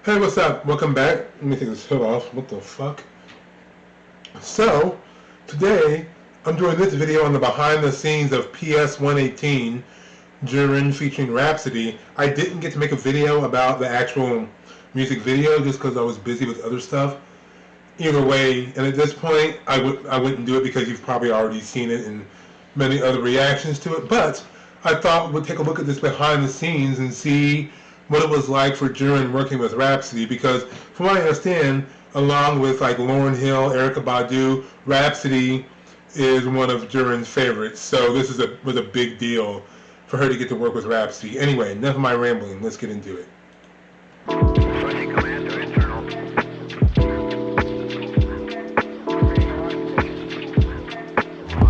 Hey, what's up? Welcome back. Let me take this hood off. What the fuck? So, today, I'm doing this video on the behind the scenes of PS118, JURIN featuring Rapsody. I didn't get to make a video about the actual music video just because I was busy with other stuff. Either way, and at this point, I wouldn't do it because you've probably already seen it and many other reactions to it, but I thought we'd take a look at this behind the scenes and see what it was like for JURIN working with Rapsody, because from what I understand, along with like Lauryn Hill, Erykah Badu, Rapsody is one of JURIN's favorites, so this was a big deal for her to get to work with Rapsody. Anyway, enough of my rambling, let's get into it.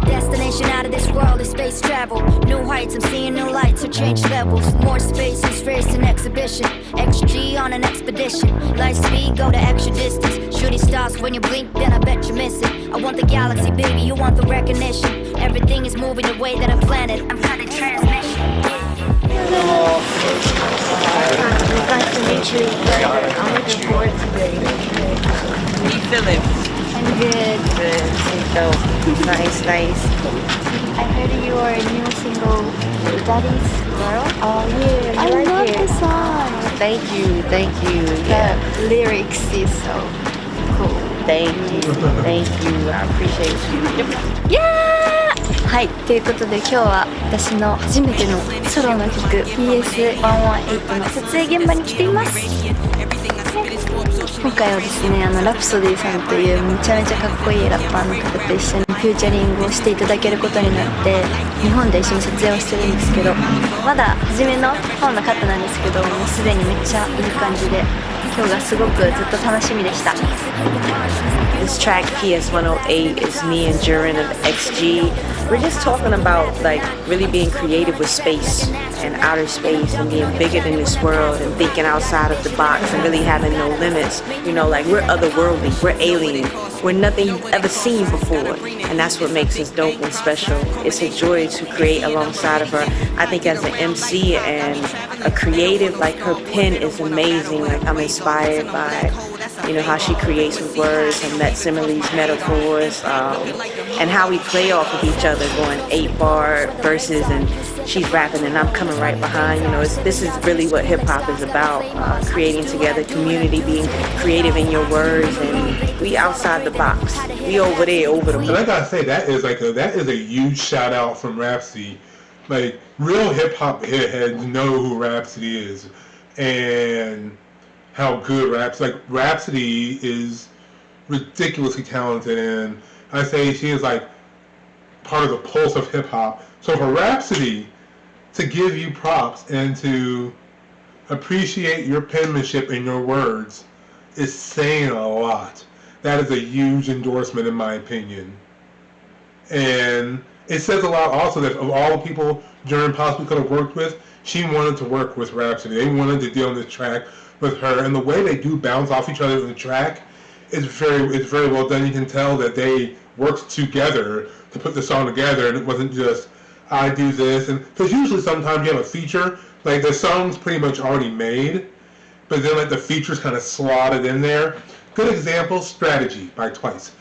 Destination out of this world is space travel. New heights, I'm seeing new lights or change levels. More space is raised an exhibition. XG on an expedition. Light speed, go to extra distance. Shooting stars when you blink, then I bet you miss it. I want the galaxy, baby, you want the recognition. Everything is moving the way that I planned it. I'm planning transmission. Hello. Nice to meet you. I'm looking forward to it. How you feeling? I'm good. Good. So nice. I heard you are a new single, Daddy's Girl. Oh yeah, I love the song. Thank you. Yeah. The lyrics is so cool. Thank you. I appreciate you. Yeah! はい、ということで今日は私の初めてのソロの曲 PS118 の撮影現場に来ています。今回はですね、ラプソディさんというめちゃめちゃかっこいいラッパーの方と一緒にフューチャリングをしていただけることになって日本で一緒に撮影をしてるんですけど、まだ初めの方のカットなんですけど、もうすでにめっちゃいい感じで今日がすごくずっと楽しみでした。 This track PS108 is me and JURIN of XG. We're just talking about like really being creative with space and outer space and being bigger than this world and thinking outside of the box and really having no limits. You know, like we're otherworldly, we're alien, we're nothing you've ever seen before, and that's what makes us dope and special. It's a joy to create alongside of her. I think as an MC and a creative, like her pen is amazing. Like I'm inspired by, you know, how she creates with words and met similes, metaphors, and how we play off of each other, going 8-bar verses, and she's rapping and I'm coming right behind. You know, this is really what hip hop is about: creating together, community, being creative in your words, and we outside the box. We over there, over the. And I gotta say that is a huge shout out from Rapsody. Like real hip hop heads know who Rapsody is, and how good Rapsody is ridiculously talented, and I say she is like part of the pulse of hip hop. So for Rapsody to give you props and to appreciate your penmanship and your words is saying a lot. That is a huge endorsement in my opinion. And it says a lot also that of all the people JURIN possibly could have worked with, she wanted to work with Rapsody. They wanted to deal on this track with her, and the way they do bounce off each other in the track is very well done. You can tell that they worked together to put the song together, and it wasn't just I do this, and because usually sometimes you have a feature, like the song's pretty much already made, but then like the features kind of slotted in there. Good example, Strategy by Twice.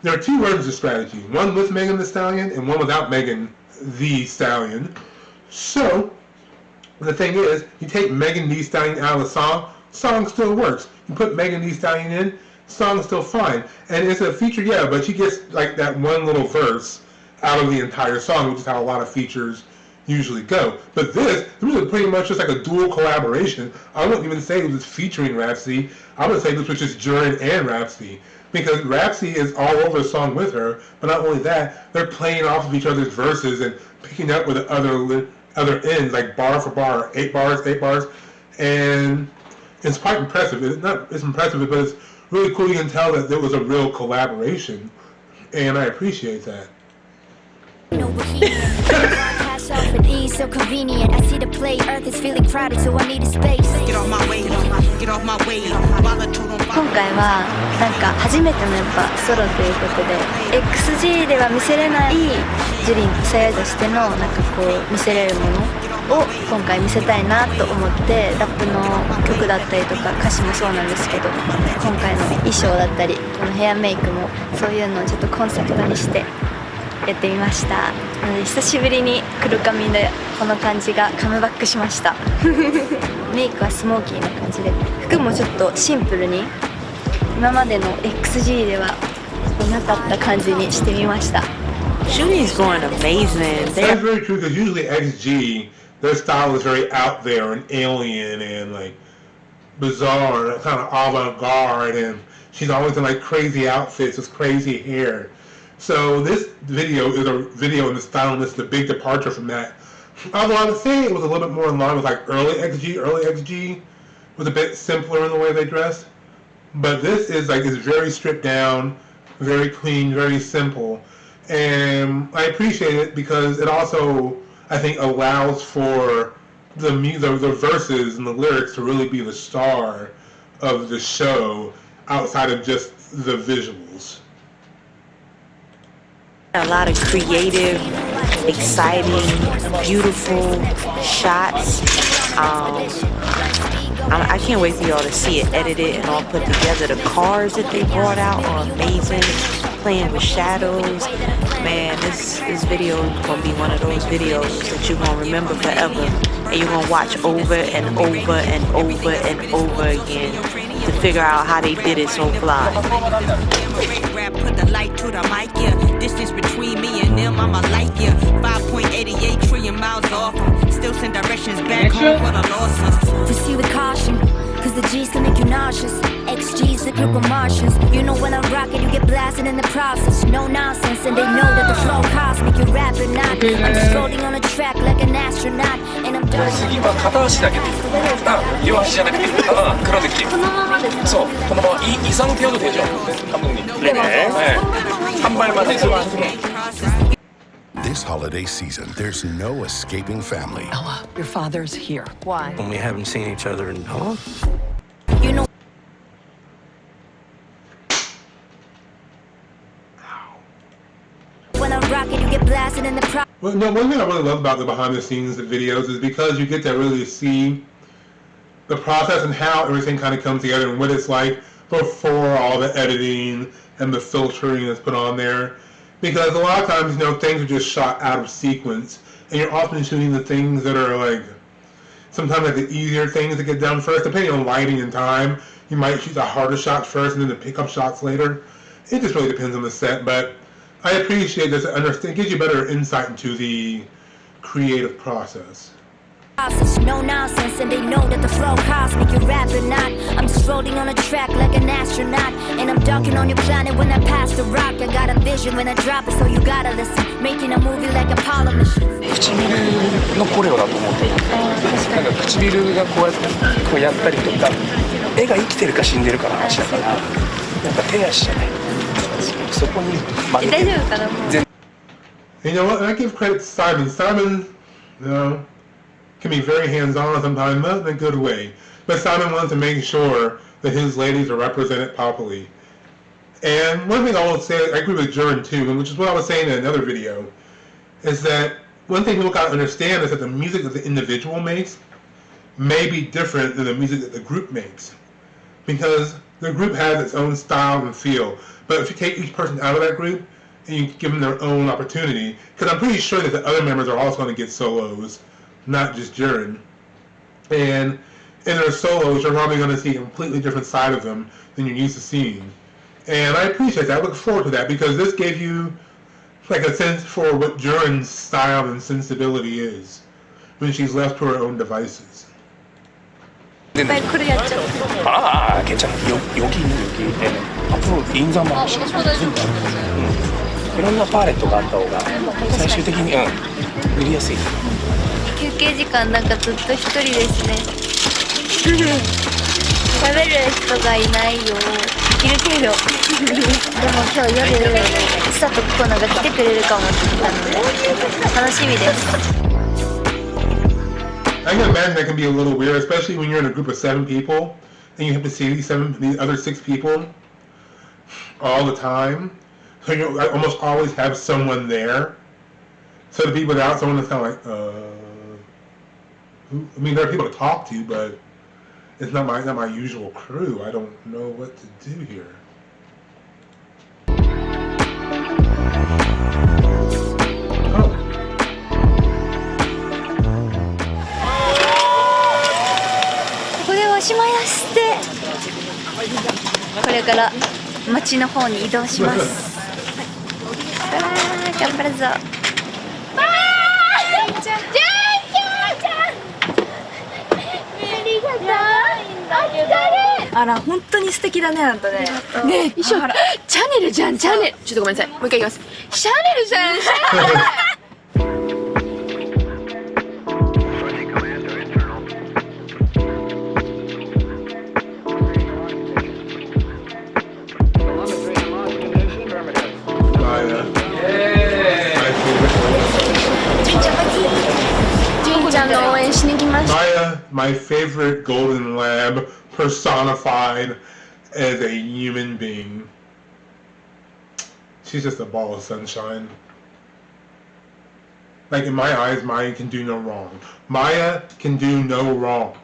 There are two versions of Strategy, one with Megan Thee Stallion and one without Megan Thee Stallion. So the thing is, you take Megan Thee Stallion out of the song still works. You put Megan Thee Stallion in, song's still fine. And it's a feature, yeah, but she gets like that one little verse out of the entire song, which is how a lot of features usually go. But this was pretty much just like a dual collaboration. I wouldn't even say it was featuring Rapsody. I would say this was just JURIN and Rapsody, because Rapsody is all over the song with her, but not only that, they're playing off of each other's verses and picking up with the other ends, like bar for bar, 8 bars, and it's quite impressive. It's impressive, but it's really cool. You can tell that there was a real collaboration, and I appreciate that. So convenient. I see the play. Earth is feeling crowded, so I need a space. 今回はなんか初めてのやっぱソロということで XG では見せれないJURIN ASAYAとしてのなんかこう見せれるものを今回見せたいなと思ってラップの曲だったりとか歌詞もそうなんですけど今回の衣装だったりこのヘアメイクもそういうのをちょっとコンセプトにしてやってみました。なので久しぶりに黒髪でこの感じがカムバックしましたメイクはスモーキーな感じで服もちょっとシンプルに今までの XG ではなかった感じにしてみました。 Shooting is going amazing. That's very true because usually XG, their style is very out there and alien and like bizarre and kind of avant-garde, and she's always in like crazy outfits with crazy hair. So this video is a video in the style, and this is a big departure from that. Although I would say it was a little bit more in line with like early XG. Early XG was a bit simpler in the way they dressed, but this is like it's very stripped down, very clean, very simple, and I appreciate it because it also I think allows for the verses and the lyrics to really be the star of the show outside of just the visuals. A lot of creative, exciting, beautiful shots. I can't wait for y'all to see it edited and all put together. The cars that they brought out are amazing. Playing with shadows. Man, this video is going to be one of those videos that you're going to remember forever. And you're going to watch over and over and over and over again to figure out how they did it so fly. Put the light to the mic, yeah. Distance between me and them, I'm a light, yeah. 5.88 trillion miles off. Still send directions back home for the losses. Proceed with caution, cause the G's can make you nauseous. XG's the group of Martians. You know when I rock it, you get blasted in the process. No nonsense, and they know that the flow cosmic. You rap it not. I'm just floating on a track like an astronaut, and I'm done. 次は片足だけでいい。両足じゃなくていい。黒できていい。そう、このまま2、3秒でしょ。半分に。半倍までする。 This holiday season, there's no escaping family. Ella, your father's here. Why? We haven't seen each other in how long? You know. When I rock it, you get blasted in the pro. Well, no, one thing I really love about the behind the scenes videos is because you get to really see the process and how everything kind of comes together and what it's like before all the editing and the filtering that's put on there. Because a lot of times, you know, things are just shot out of sequence, and you're often shooting the things that are like, sometimes like the easier things to get done first, depending on lighting and time. You might shoot the harder shots first and then the pickup shots later. It just really depends on the set, but I appreciate this. It gives you better insight into the creative process. No nonsense, and they know that the flow cosmic. You rap it not. I'm just floating on a track like an astronaut, and I'm dunking on your planet when I pass the rock. I got a vision when I drop it, so you gotta listen. Making a movie like a Apollo mission. 唇のコレオだと思ってなんか唇がこうやってこうやったりとか絵が生きてるか死んでるかの話だからなんか手足じゃないそこに曲げて大丈夫かなもう。 You know what? I give credit to Simon. Simon, you know, can be very hands-on sometimes, not in a good way. But Simon wants to make sure that his ladies are represented properly. And one thing I will say, I agree with JURIN too, which is what I was saying in another video, is that one thing people gotta understand is that the music that the individual makes may be different than the music that the group makes. Because the group has its own style and feel. But if you take each person out of that group and you give them their own opportunity, because I'm pretty sure that the other members are also going to get solos, not just JURIN. And in their solos, you're probably going to see a completely different side of them than you're used to seeing. And I appreciate that. I look forward to that because this gave you like a sense for what JURIN's style and sensibility is when she's left to her own devices. これやっちゃう。ああ、ケンちゃん、よきアップインザマーション。いろんなパレットがあった方が最終的に売りやすい。休憩時間なんかずっと一人ですね。喋る人がいないよ。いるけど。でも今日夜スタとコナが来てくれるかもって言ったので楽しみです。 I can imagine that can be a little weird, especially when you're in a group of 7 people and you have to see these other 6 people all the time. So you almost always have someone there. So to be without someone, it's kind of like, I mean, there are people to talk to, but it's not my usual crew. I don't know what to do here. Oh. これをしまやしてこれから町の方に移動します。頑張るぞ。あら、本当に素敵だね、あんたね。ねえ、衣装、チャネルじゃん、チャネル。ちょっとごめんなさい、もう一回言います。シャネルじゃん、シャネル。Maya, my favorite golden lamb, personified as a human being. She's just a ball of sunshine. Like, in my eyes, Maya can do no wrong. Maya can do no wrong.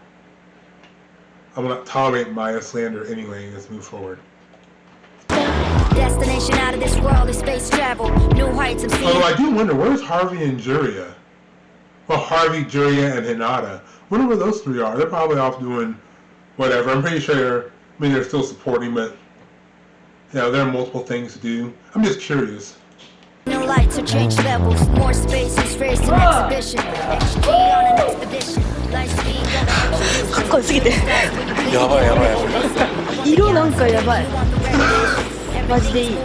I will not tolerate Maya slander anyway. Let's move forward. Destination out of this world is space travel. New heights I'm seeing. Although I do wonder, where's Harvey and Juria? Well, Harvey, Juria, and Hinata. Wonder where those three are. They're probably off doing whatever. I'm pretty sure they're still supporting, but you know, there are multiple things to do. I'm just curious. New lights or change levels. More spaces raised in exhibition. XG on an expedition. Light speed. かっこよすぎて。やばいやばいやばい。色なんかやばい。マジでいい。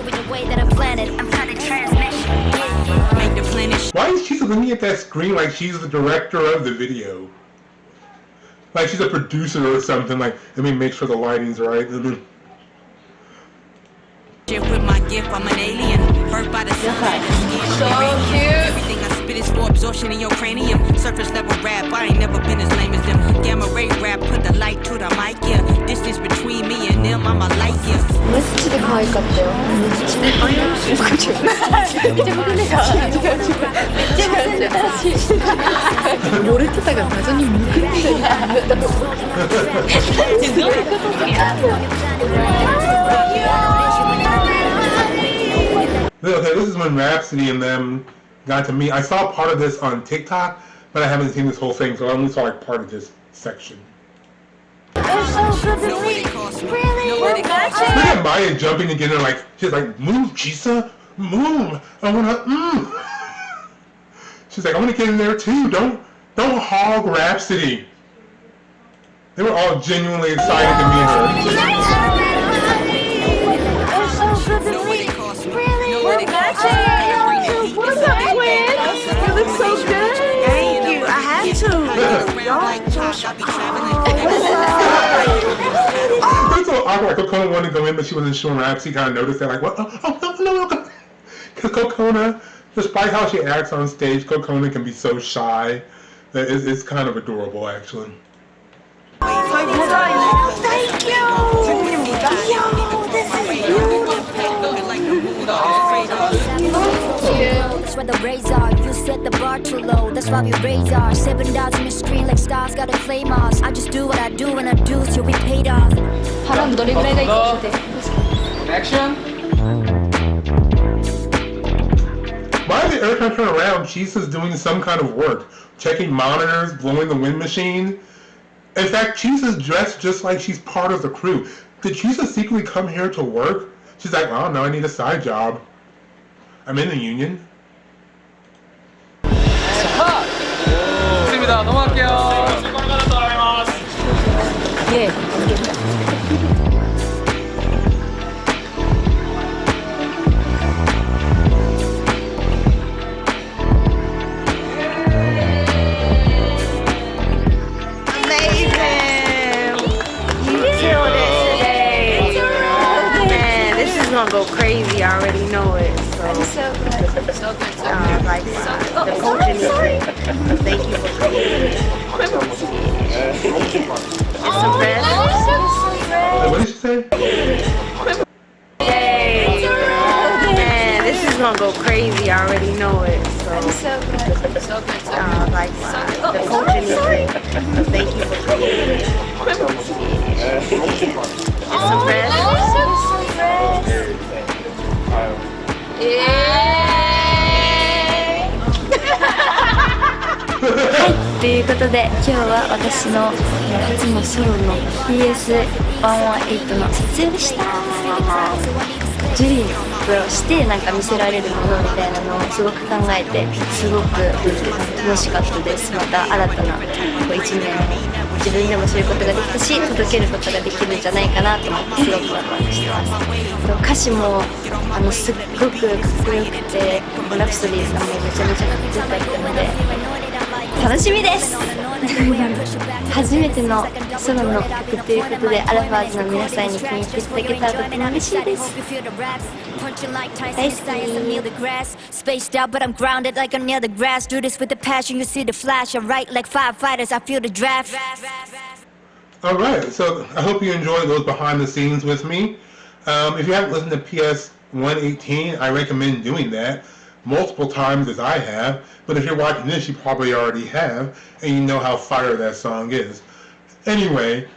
Why is she looking at that screen like she's the director of the video? Like she's a producer or something. Like, let me make sure the lighting's right. With my gift, I'm an alien. Birthed by the sun. So cute. Everything I spit is for absorption in your cranium. Surface level rap, I ain't never been as lame as them. Gamma ray rap, put the light to the mic, yeah. Distance between me and them, I'm a light, yeah. マジで可愛かったよ。めっちゃめっちゃ胸が違う。漏れてたが謎にむくんでる。Okay, this is when Rapsody and them got to meet. I saw part of this on TikTok, but I haven't seen this whole thing, so I only saw like part of this section. Look at Maya jumping to get her, like, she's like, move, Chisa, move. I wanna, She's like, I wanna get in there too. Don't hog Rapsody. They were all genuinely excited to meet her. You look so good. Thank you. I had to. It's so awkward. Like, Kokona wanted to go in, but she wasn't sure. Rapsody kind of noticed that, like, what? Oh, no. Because Kokona, despite how she acts on stage, Kokona can be so shy that it's kind of adorable, actually. Thank you. This is beautiful. That's where the rays are. You set the bar too low. That's why we raise ours. 7 dots on your screen like stars gotta claim us. I just do what I do and I do till we paid off. 腹もどれぐらいがいいか聞いて。Action. Why is the air turn around? Chisa's doing some kind of work. Checking monitors, blowing the wind machine. In fact, Chisa's dressed just like she's part of the crew. Did Chisa secretly come here to work? She's like, oh no, I need a side job. I'm in the union. Gonna go crazy. I already know it. So good. Like the coaching is great. Thank you for creating it. It's a rest. What did she say? Yay! Man, this is gonna go crazy. I already know it. So good. Like the culture needs it. So thank you for creating it. It's some bread.はい、ということで今日は私の初のソロの PS118 の撮影でした。ジュリンをしてなんか見せられるものみたいなのをすごく考えてすごく楽しかったです。また新たな一面を自分でも知ることができたし届けることができるんじゃないかなと思ってすごくワクワクしてます。歌詞もすっごくかっこよくてラプソディさんもめちゃめちゃかっこよかったので楽しみです初めてのソロの曲ということでアラファーズの皆さんに気に入っていただけたらとても嬉しいです。大好き。 Spaced out, but I'm grounded like I'm near the grass. Do this with the passion, you see the flash. I write like firefighters, I feel the draft. Alright, so I hope you enjoyed those behind the scenes with me. If you haven't listened to PS118, I recommend doing that multiple times as I have. But if you're watching this, you probably already have, and you know how fire that song is. Anyway,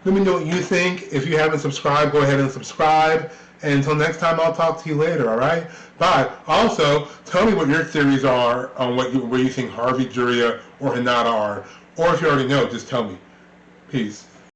let me know what you think. If you haven't subscribed, go ahead and subscribe. And until next time, I'll talk to you later, alright? Bye. Also, tell me what your theories are on where you think Harvey, Juria, or Hinata are. Or if you already know, just tell me. Peace.